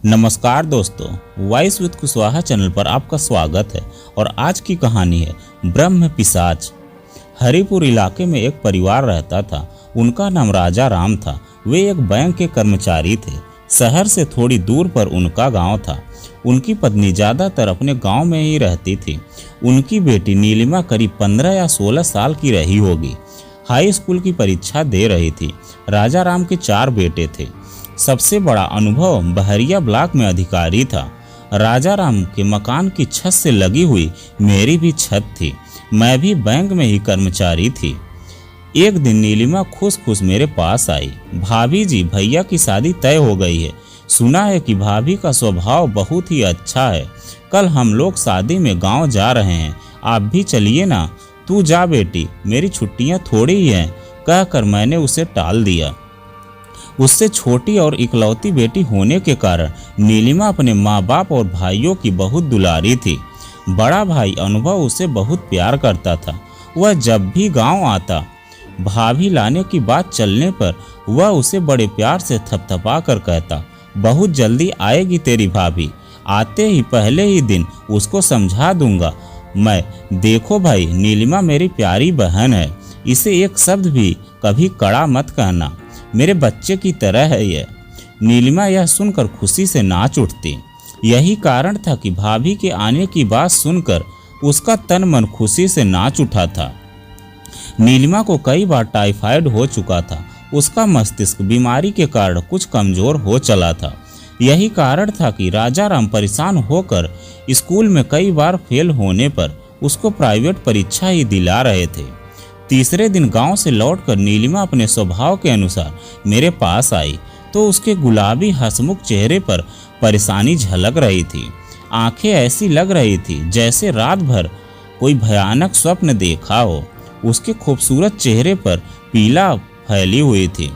नमस्कार दोस्तों, voice with Kushwaha channel पर आपका स्वागत है। और आज की कहानी है ब्रह्म पिशाच। हरिपुर इलाके में एक परिवार रहता था। उनका नाम राजा राम था। वे एक बैंक के कर्मचारी थे। शहर से थोड़ी दूर पर उनका गांव था। उनकी पत्नी ज़्यादातर अपने गांव में ही रहती थी। उनकी बेटी नीलिमा करीब 15 या 16 साल की रही होगी। हाई स्कूल की परीक्षा दे रही थी। राजा राम के 4 बेटे थे। सबसे बड़ा अनुभव बहरिया ब्लॉक में अधिकारी था। राजा राम के मकान की छत से लगी हुई मेरी भी छत थी। मैं भी बैंक में ही कर्मचारी थी। एक दिन नीलिमा खुश खुश मेरे पास आई। भाभी जी, भैया की शादी तय हो गई है। सुना है कि भाभी का स्वभाव बहुत ही अच्छा है। कल हम लोग शादी में गांव जा रहे हैं, आप भी चलिए ना। तू जा बेटी, मेरी छुट्टियां थोड़ी ही हैं, कहकर मैंने उसे टाल दिया। उससे छोटी और इकलौती बेटी होने के कारण नीलिमा अपने माँ बाप और भाइयों की बहुत दुलारी थी। बड़ा भाई अनुभव उसे बहुत प्यार करता था। वह जब भी गांव आता, भाभी लाने की बात चलने पर वह उसे बड़े प्यार से थपथपा कर कहता, बहुत जल्दी आएगी तेरी भाभी, आते ही पहले ही दिन उसको समझा दूंगा मैं। देखो भाई, नीलिमा मेरी प्यारी बहन है, इसे एक शब्द भी कभी कड़ा मत कहना, मेरे बच्चे की तरह है ये। नीलिमा यह सुनकर खुशी से नाच उठती। यही कारण था कि भाभी के आने की बात सुनकर उसका तन मन खुशी से नाच उठा था। नीलिमा को कई बार टाइफाइड हो चुका था। उसका मस्तिष्क बीमारी के कारण कुछ कमजोर हो चला था। यही कारण था कि राजा राम परेशान होकर स्कूल में कई बार फेल होने पर उसको प्राइवेट परीक्षा ही दिला रहे थे। तीसरे दिन गांव से लौटकर नीलिमा अपने स्वभाव के अनुसार मेरे पास आई तो उसके गुलाबी हंसमुख चेहरे पर परेशानी झलक रही थी। आंखें ऐसी लग रही थी जैसे रात भर कोई भयानक स्वप्न देखा हो। उसके खूबसूरत चेहरे पर पीला फैली हुई थी।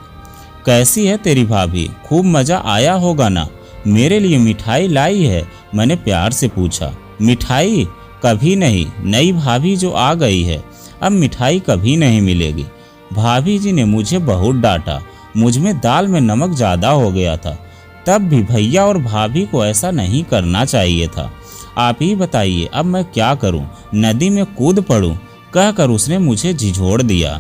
कैसी है तेरी भाभी? खूब मजा आया होगा ना? मेरे लिए मिठाई लाई है? मैंने प्यार से पूछा। मिठाई? कभी नहीं, नई भाभी जो आ गई है, अब मिठाई कभी नहीं मिलेगी। भाभी जी ने मुझे बहुत डांटा। मुझ में दाल में नमक ज़्यादा हो गया था। तब भी भैया और भाभी को ऐसा नहीं करना चाहिए था। आप ही बताइए, अब मैं क्या करूं? नदी में कूद पड़ूं? कहकर उसने मुझे झिझोड़ दिया।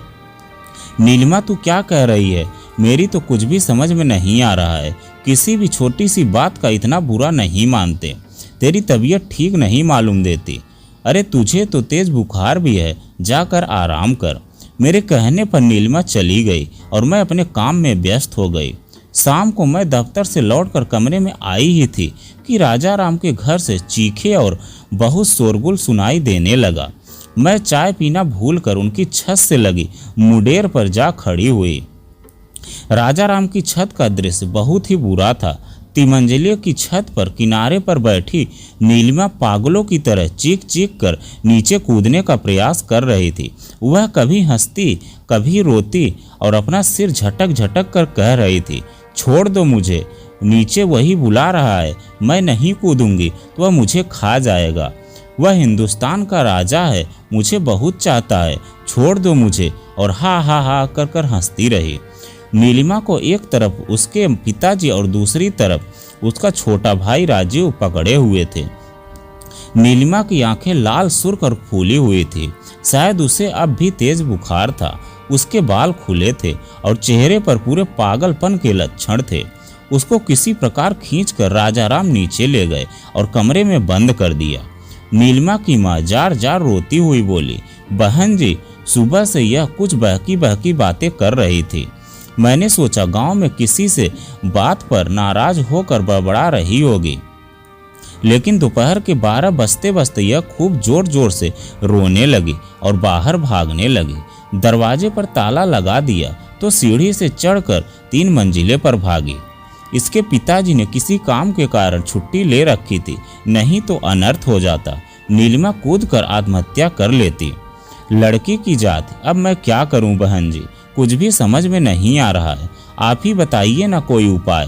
नीलिमा, तू क्या कह रही है? मेरी तो कुछ भी समझ में नहीं आ रहा है। किसी भी छोटी सी बात का इतना बुरा नहीं मानते। तेरी तबीयत ठीक नहीं मालूम देती। अरे तुझे तो तेज बुखार भी है, जाकर आराम कर। मेरे कहने पर नीलिमा चली गई और मैं अपने काम में व्यस्त हो गई। शाम को मैं दफ्तर से लौटकर कमरे में आई ही थी कि राजा राम के घर से चीखे और बहुत शोरगुल सुनाई देने लगा। मैं चाय पीना भूलकर उनकी छत से लगी मुडेर पर जा खड़ी हुई। राजा राम की छत का दृश्य बहुत ही बुरा था। तिमंजिले की छत पर किनारे पर बैठी नीलिमा पागलों की तरह चीख चीख कर नीचे कूदने का प्रयास कर रही थी। वह कभी हंसती, कभी रोती और अपना सिर झटक झटक कर कह रही थी, छोड़ दो मुझे, नीचे वही बुला रहा है, मैं नहीं कूदूंगी तो वह मुझे खा जाएगा। वह हिंदुस्तान का राजा है, मुझे बहुत चाहता है, छोड़ दो मुझे। और हा हा हा कर कर हंसती रही। नीलिमा को एक तरफ उसके पिताजी और दूसरी तरफ उसका छोटा भाई राजीव पकड़े हुए थे। नीलिमा की आंखें लाल सुर्ख और फूली हुई थी। शायद उसे अब भी तेज बुखार था। उसके बाल खुले थे और चेहरे पर पूरे पागलपन के लक्षण थे। उसको किसी प्रकार खींचकर राजा राम नीचे ले गए और कमरे में बंद कर दिया। नीलिमा की माँ जार जार रोती हुई बोली, बहन जी, सुबह से यह कुछ बहकी बहकी बातें कर रही थी। मैंने सोचा गांव में किसी से बात पर नाराज होकर बड़बड़ा रही होगी, लेकिन दोपहर के 12 बजते बजते यह खूब जोर जोर से रोने लगी और बाहर भागने लगी। दरवाजे पर ताला लगा दिया तो सीढ़ी से चढ़कर 3 मंजिले पर भागी। इसके पिताजी ने किसी काम के कारण छुट्टी ले रखी थी, नहीं तो अनर्थ हो जाता। नीलिमा कूदकर आत्महत्या कर लेती। लड़की की जात, अब मैं क्या करूं बहन जी, कुछ भी समझ में नहीं आ रहा है, आप ही बताइए ना कोई उपाय।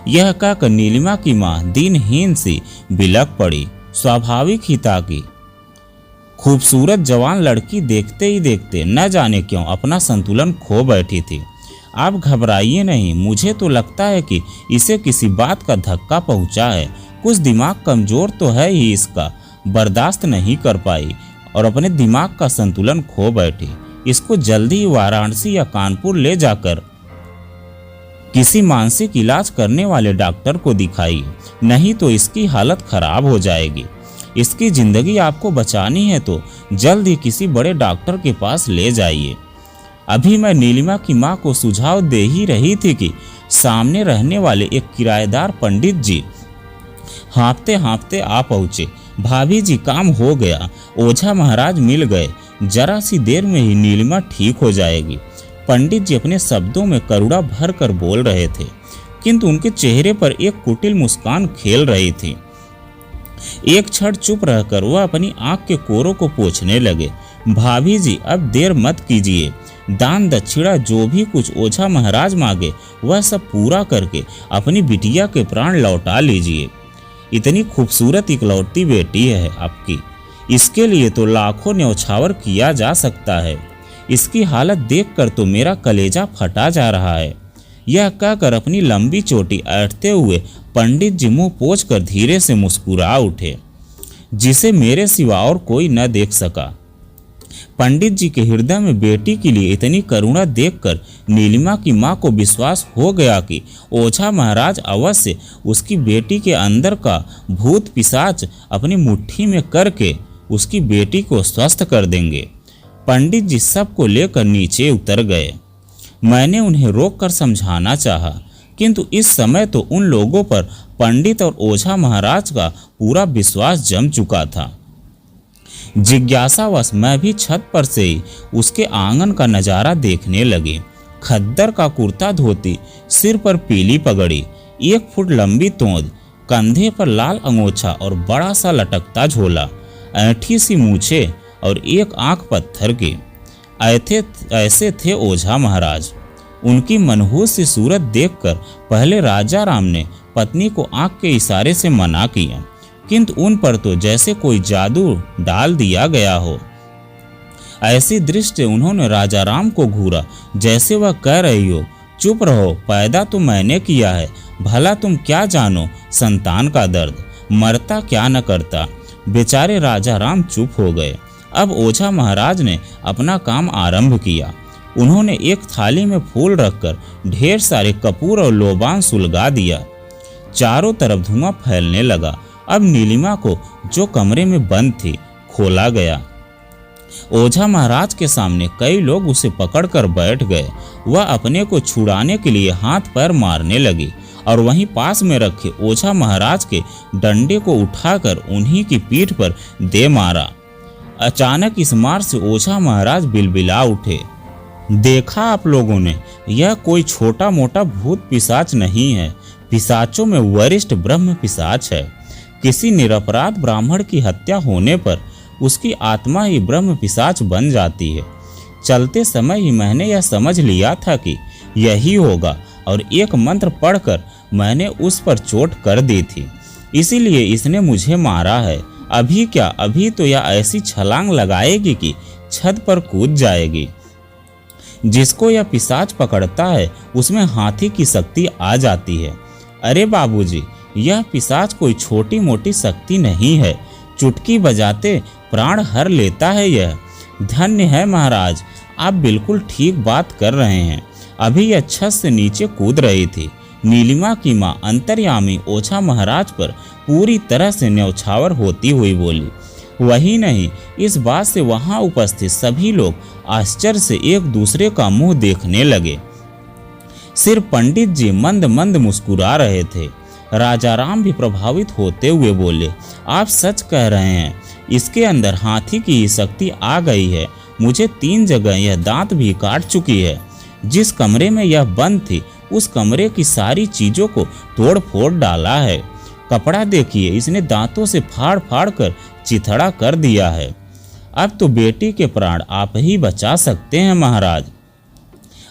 यह कहकर नीलिमा की माँ दीनहीन सी बिलक पड़ी। स्वाभाविक ही था कि खूबसूरत जवान लड़की देखते ही देखते न जाने क्यों अपना संतुलन खो बैठी थी। आप घबराइए नहीं, मुझे तो लगता है कि इसे किसी बात का धक्का पहुंचा है। कुछ दिमाग कमजोर तो है ही, इसका बर्दाश्त नहीं कर पाई और अपने दिमाग का संतुलन खो बैठी। इसको जल्दी ही वाराणसी या कानपुर ले जाकर किसी मानसिक इलाज करने वाले डॉक्टर को दिखाइए, नहीं तो इसकी हालत खराब हो जाएगी। इसकी जिंदगी आपको बचानी है तो जल्द ही किसी बड़े डॉक्टर के पास ले जाइए। अभी मैं नीलिमा की मां को सुझाव दे ही रही थी कि सामने रहने वाले एक किराएदार पंडित जी हाँफते हाँफते आ पहुंचे। भाभी जी, काम हो गया, ओझा महाराज मिल गए, जरा सी देर में ही नीलिमा ठीक हो जाएगी। पंडित जी अपने शब्दों में करुणा भर कर बोल रहे थे, किंतु उनके चेहरे पर एक कुटिल मुस्कान खेल रही थी। एक क्षण चुप रहकर वह अपनी आंख के कोरों को पोंछने लगे। भाभी जी, अब देर मत कीजिए, दान दक्षिणा जो भी कुछ ओझा महाराज मांगे वह सब पूरा करके अपनी बिटिया के प्राण लौटा लीजिए। इतनी खूबसूरत इकलौती बेटी है आपकी, इसके लिए तो लाखों न्यौछावर किया जा सकता है। इसकी हालत देखकर तो मेरा कलेजा फटा जा रहा है। यह कहकर अपनी लंबी चोटी ऐंठते हुए पंडित जी मुंह पोंछ कर धीरे से मुस्कुरा उठे, जिसे मेरे सिवा और कोई न देख सका। पंडित जी के हृदय में बेटी के लिए इतनी करुणा देखकर नीलिमा की मां को विश्वास हो गया कि ओझा महाराज अवश्य उसकी बेटी के अंदर का भूत पिशाच अपनी मुट्ठी में करके उसकी बेटी को स्वस्थ कर देंगे। पंडित जी सबको लेकर नीचे उतर गए। मैंने उन्हें रोककर समझाना चाहा, किंतु इस समय तो उन लोगों पर पंडित और ओझा महाराज का पूरा विश्वास जम चुका था। जिज्ञासावश मैं भी छत पर से ही उसके आंगन का नजारा देखने लगी। खद्दर का कुर्ता धोती, सिर पर पीली पगड़ी, 1 फुट लंबी तोंद, कंधे पर लाल अंगोछा और बड़ा सा लटकता झोला, ऐंठी सी मूछे और एक आंख पत्थर की। ऐसे थे ओझा महाराज। उनकी मनहूस सी सूरत देखकर पहले राजा राम ने पत्नी को आंख के इशारे से मना किया, किंतु उन पर तो जैसे कोई जादू डाल दिया गया हो। ऐसी दृष्टि उन्होंने राजा राम को घूरा, जैसे वह कह रही हो, चुप रहो, पैदा तो मैंने किया है, भला तुम क्या जानो संतान का दर्द, मरता क्या न करता। बेचारे राजा राम चुप हो गए। अब ओझा महाराज ने अपना काम आरंभ किया। उन्होंने एक थाली में फूल रखकर ढेर सारे कपूर और लोबान सुलगा दिया। चारों तरफ धुआं फैलने लगा। अब नीलिमा को, जो कमरे में बंद थी, खोला गया। ओझा महाराज के सामने कई लोग उसे पकड़कर बैठ गए। वह अपने को छुड़ाने के लिए हाथ पैर मारने लगी और वहीं पास में रखे ओझा महाराज के डंडे को उठाकर उन्हीं की पीठ पर दे मारा। अचानक इस मार से ओझा महाराज बिलबिला उठे। देखा आप लोगों ने, यह कोई छोटा मोटा भूत पिशाच नहीं है, पिशाचों में वरिष्ठ ब्रह्म पिशाच है। किसी निरपराध ब्राह्मण की हत्या होने पर उसकी आत्मा ही ब्रह्म पिशाच बन जाती है। चलते समय ही मैंने यह समझ लिया था कि यही होगा और एक मंत्र पढ़कर मैंने उस पर चोट कर दी थी, इसीलिए इसने मुझे मारा है। अभी क्या, अभी तो यह ऐसी छलांग लगाएगी कि छत पर कूद जाएगी। जिसको यह पिशाच पकड़ता है उसमें हाथी की शक्ति आ जाती है। अरे बाबूजी, यह पिशाच कोई छोटी मोटी शक्ति नहीं है, चुटकी बजाते प्राण हर लेता है यह। धन्य है महाराज, आप बिल्कुल ठीक बात कर रहे हैं। अभी यह छत से नीचे कूद रही थी। नीलिमा की मां अंतर्यामी ओझा महाराज पर पूरी तरह से न्यौछावर होती हुई बोली। वही नहीं, इस बात से वहां उपस्थित सभी लोग आश्चर्य से एक दूसरे का मुंह देखने लगे। सिर्फ पंडित जी मंद मंद मुस्कुरा रहे थे। राजा राम भी प्रभावित होते हुए बोले, आप सच कह रहे हैं, इसके अंदर हाथी की शक्ति आ गई है। मुझे 3 जगह यह दांत भी काट चुकी है। जिस कमरे में यह बंद थी उस कमरे की सारी चीजों को तोड़ फोड़ डाला है। कपड़ा देखिए, इसने दांतों से फाड़ फाड़ कर चिथड़ा कर दिया है। अब तो बेटी के प्राण आप ही बचा सकते हैं महाराज।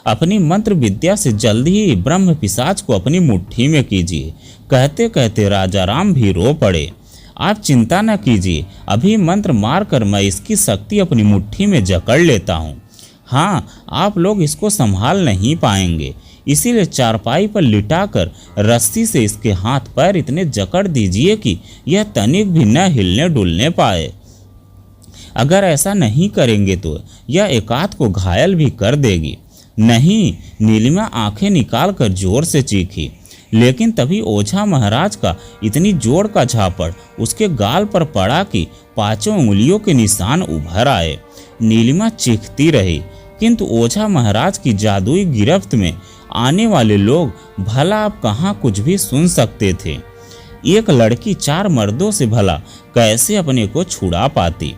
अपनी मंत्र विद्या से जल्द ही ब्रह्म पिशाच को अपनी मुट्ठी में कीजिए। कहते कहते राजा राम भी रो पड़े। आप चिंता न कीजिए, अभी मंत्र मारकर मैं इसकी शक्ति अपनी मुट्ठी में जकड़ लेता हूँ। हाँ, आप लोग इसको संभाल नहीं पाएंगे, इसीलिए चारपाई पर लिटाकर रस्सी से इसके हाथ पैर इतने जकड़ दीजिए कि यह तनिक भी न हिलने डुलने पाए। अगर ऐसा नहीं करेंगे तो यह एकाध को घायल भी कर देगी। नहीं, नीलिमा आंखें निकालकर जोर से चीखी, लेकिन तभी ओझा महाराज का इतनी जोर का झापड़ उसके गाल पर पड़ा कि पांचों उंगलियों के निशान उभर आए। नीलिमा चीखती रही, किंतु ओझा महाराज की जादुई गिरफ्त में आने वाले लोग भला अब कहाँ कुछ भी सुन सकते थे। एक लड़की 4 मर्दों से भला कैसे अपने को छुड़ा पाती।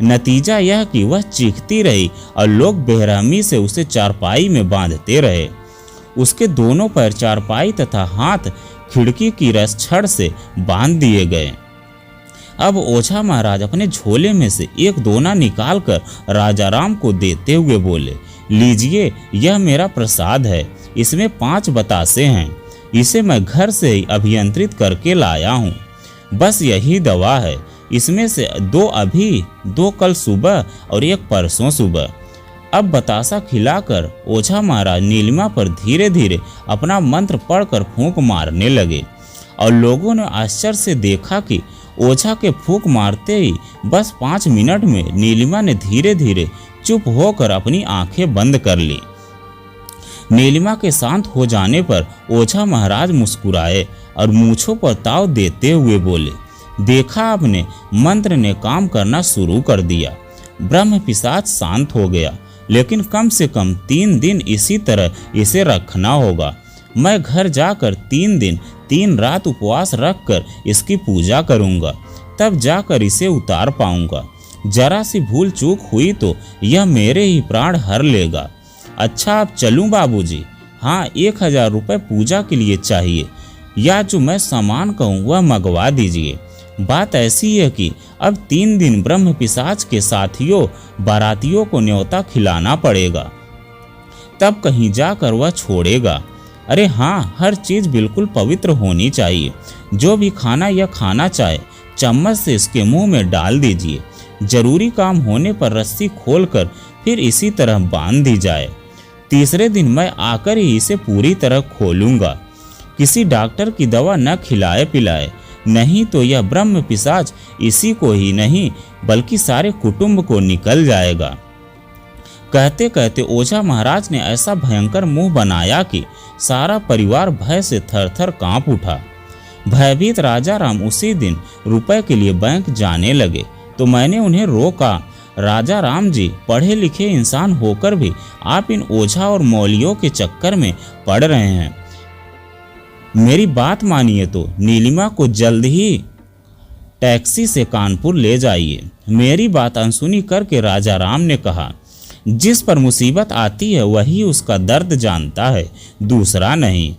नतीजा यह कि वह चीखती रही और लोग बेरहमी से उसे चारपाई में बांधते रहे। उसके दोनों पैर चारपाई तथा हाथ खिड़की की रसछड़ से बांध दिए गए। अब ओझा महाराज अपने झोले में से एक दोना निकालकर राजा राम को देते हुए बोले, लीजिए, यह मेरा प्रसाद है, इसमें 5 बतासे हैं, इसे मैं घर से ही अभियंत्रित करके लाया हूँ। बस यही दवा है, इसमें से 2 अभी, 2 कल सुबह और 1 परसों सुबह। अब बतासा खिलाकर ओझा महाराज नीलिमा पर धीरे धीरे अपना मंत्र पढ़कर फूंक मारने लगे और लोगों ने आश्चर्य से देखा कि ओझा के फूंक मारते ही बस 5 मिनट में नीलिमा ने धीरे धीरे चुप होकर अपनी आंखें बंद कर ली। नीलिमा के शांत हो जाने पर ओझा महाराज मुस्कुराए और मूंछों पर ताव देते हुए बोले, देखा आपने, मंत्र ने काम करना शुरू कर दिया। ब्रह्म पिशाच शांत हो गया, लेकिन कम से कम 3 दिन इसी तरह इसे रखना होगा। मैं घर जाकर 3 दिन 3 रात उपवास रखकर इसकी पूजा करूंगा, तब जाकर इसे उतार पाऊंगा। जरा सी भूल चूक हुई तो यह मेरे ही प्राण हर लेगा। अच्छा, अब चलूं बाबूजी? हाँ, 1000 रुपये पूजा के लिए चाहिए, या जो मैं सामान कहूँ वह मंगवा दीजिए। बात ऐसी है कि अब 3 दिन ब्रह्म पिशाच के साथियों बारातियों को न्योता खिलाना पड़ेगा, तब कहीं जाकर वह छोड़ेगा। अरे हाँ, हर चीज़ बिल्कुल पवित्र होनी चाहिए। जो भी खाना या खाना चाहे चम्मच से इसके मुंह में डाल दीजिए। जरूरी काम होने पर रस्सी खोलकर फिर इसी तरह बांध दी जाए। तीसरे दिन मैं आकर ही इसे पूरी तरह खोलूंगा। किसी डॉक्टर की दवा न खिलाए पिलाए, नहीं तो यह ब्रह्म पिशाच इसी को ही नहीं बल्कि सारे कुटुंब को निकल जाएगा। कहते कहते ओझा महाराज ने ऐसा भयंकर मुंह बनाया कि सारा परिवार भय से थर-थर कांप उठा। भयभीत राजा राम उसी दिन रुपए के लिए बैंक जाने लगे तो मैंने उन्हें रोका, राजा राम जी, पढ़े लिखे इंसान होकर भी आप इन ओझा और मौलियों के चक्कर में पड़ रहे हैं। मेरी बात मानिए तो नीलिमा को जल्द ही टैक्सी से कानपुर ले जाइए। मेरी बात अनसुनी करके राजा राम ने कहा, जिस पर मुसीबत आती है वही उसका दर्द जानता है, दूसरा नहीं।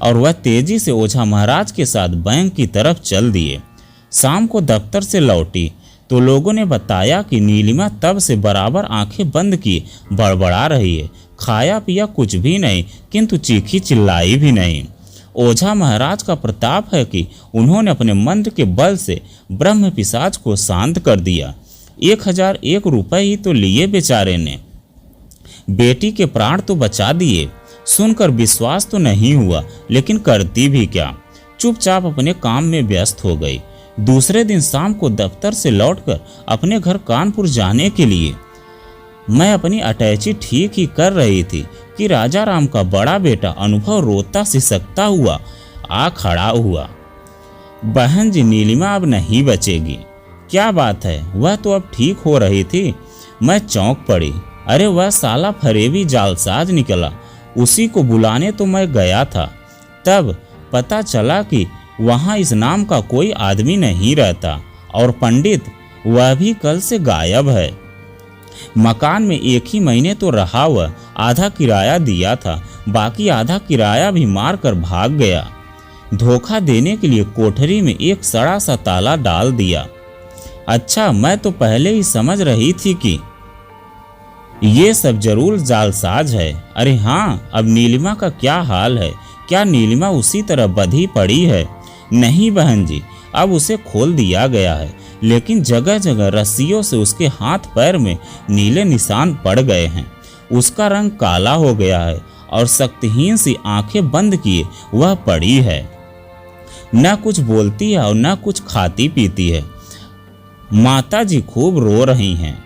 और वह तेजी से ओझा महाराज के साथ बैंक की तरफ चल दिए। शाम को दफ्तर से लौटी तो लोगों ने बताया कि नीलिमा तब से बराबर आंखें बंद किए बड़बड़ा रही है। खाया पिया कुछ भी नहीं, किंतु चीखी चिल्लाई भी नहीं। ओझा महाराज का प्रताप है कि उन्होंने अपने मंत्र के बल से ब्रह्म पिशाच को शांत कर दिया। 1001 रुपये ही तो लिए बेचारे ने, बेटी के प्राण तो बचा दिए। सुनकर विश्वास तो नहीं हुआ, लेकिन करती भी क्या, चुपचाप अपने काम में व्यस्त हो गई। दूसरे दिन शाम को दफ्तर से लौटकर अपने घर कानपुर जाने के लिए मैं अपनी अटैची ठीक ही कर रही थी कि राजा राम का बड़ा बेटा अनुभव रोता सिसकता हुआ आ खड़ा हुआ। बहन जी, नीलिमा अब नहीं बचेगी। क्या बात है, वह तो अब ठीक हो रही थी। मैं चौंक पड़ी। अरे वह साला फरेबी जालसाज निकला, उसी को बुलाने तो मैं गया था। तब पता चला कि वहाँ इस नाम का कोई आदमी नहीं रहता और पंडित वह भी कल से गायब है। मकान में 1 ही महीने तो रहा, वह आधा किराया दिया था, बाकी आधा किराया भी मार कर भाग गया। धोखा देने के लिए कोठरी में एक सड़ा सा ताला डाल दिया। अच्छा, मैं तो पहले ही समझ रही थी कि ये सब जरूर जालसाज है। अरे हाँ, अब नीलिमा का क्या हाल है? क्या नीलिमा उसी तरह बंधी पड़ी है? नहीं बहन जी, अब उसे खोल दिया गया है। लेकिन जगह जगह रस्सियों से उसके हाथ पैर में नीले निशान पड़ गए हैं। उसका रंग काला हो गया है और शक्तिहीन सी आंखें बंद किए वह पड़ी है। न कुछ बोलती है और न कुछ खाती पीती है। माताजी खूब रो रही हैं।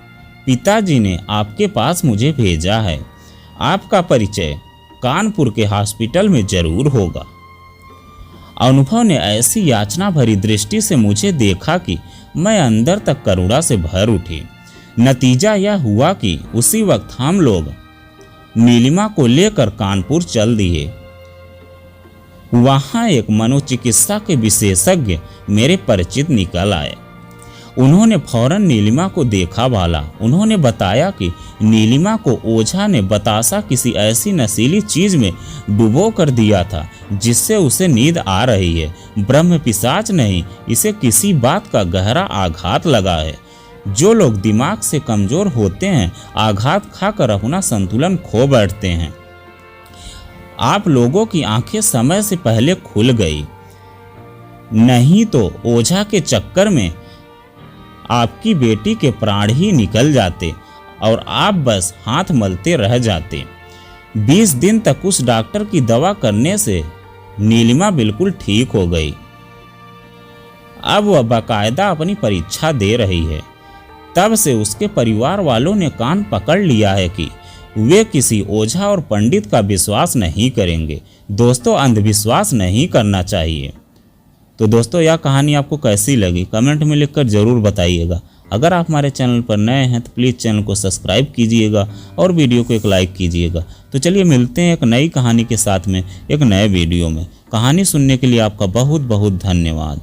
पिताजी ने आपके पास मुझे भेजा है। आपका परिचय कानपुर के हॉस्पिटल में जरूर होगा। अनुभव ने ऐसी याचना भरी दृष्टि से मुझे देखा कि मैं अंदर तक करुणा से भर उठी। नतीजा यह हुआ कि उसी वक्त हम लोग नीलिमा को लेकर कानपुर चल दिए। वहां एक मनोचिकित्सा के विशेषज्ञ मेरे परिचित निकल आए। उन्होंने फौरन नीलिमा को देखा भाला। उन्होंने बताया कि नीलिमा को ओझा ने बतासा किसी ऐसी नशीली चीज में डुबो कर दिया था जिससे उसे नींद आ रही है। ब्रह्म पिशाच नहीं, इसे किसी बात का गहरा आघात लगा है। जो लोग दिमाग से कमजोर होते हैं आघात खाकर अपना संतुलन खो बैठते हैं। आप लोगों की आंखें समय से पहले खुल गई, नहीं तो ओझा के चक्कर में आपकी बेटी के प्राण ही निकल जाते और आप बस हाथ मलते रह जाते। 20 दिन तक उस डॉक्टर की दवा करने से नीलिमा बिल्कुल ठीक हो गई। अब वह बाकायदा अपनी परीक्षा दे रही है। तब से उसके परिवार वालों ने कान पकड़ लिया है कि वे किसी ओझा और पंडित का विश्वास नहीं करेंगे। दोस्तों, अंधविश्वास नहीं करना चाहिए। तो दोस्तों, यह कहानी आपको कैसी लगी कमेंट में लिखकर ज़रूर बताइएगा। अगर आप हमारे चैनल पर नए हैं तो प्लीज़ चैनल को सब्सक्राइब कीजिएगा और वीडियो को एक लाइक कीजिएगा। तो चलिए मिलते हैं एक नई कहानी के साथ में एक नए वीडियो में। कहानी सुनने के लिए आपका बहुत बहुत धन्यवाद।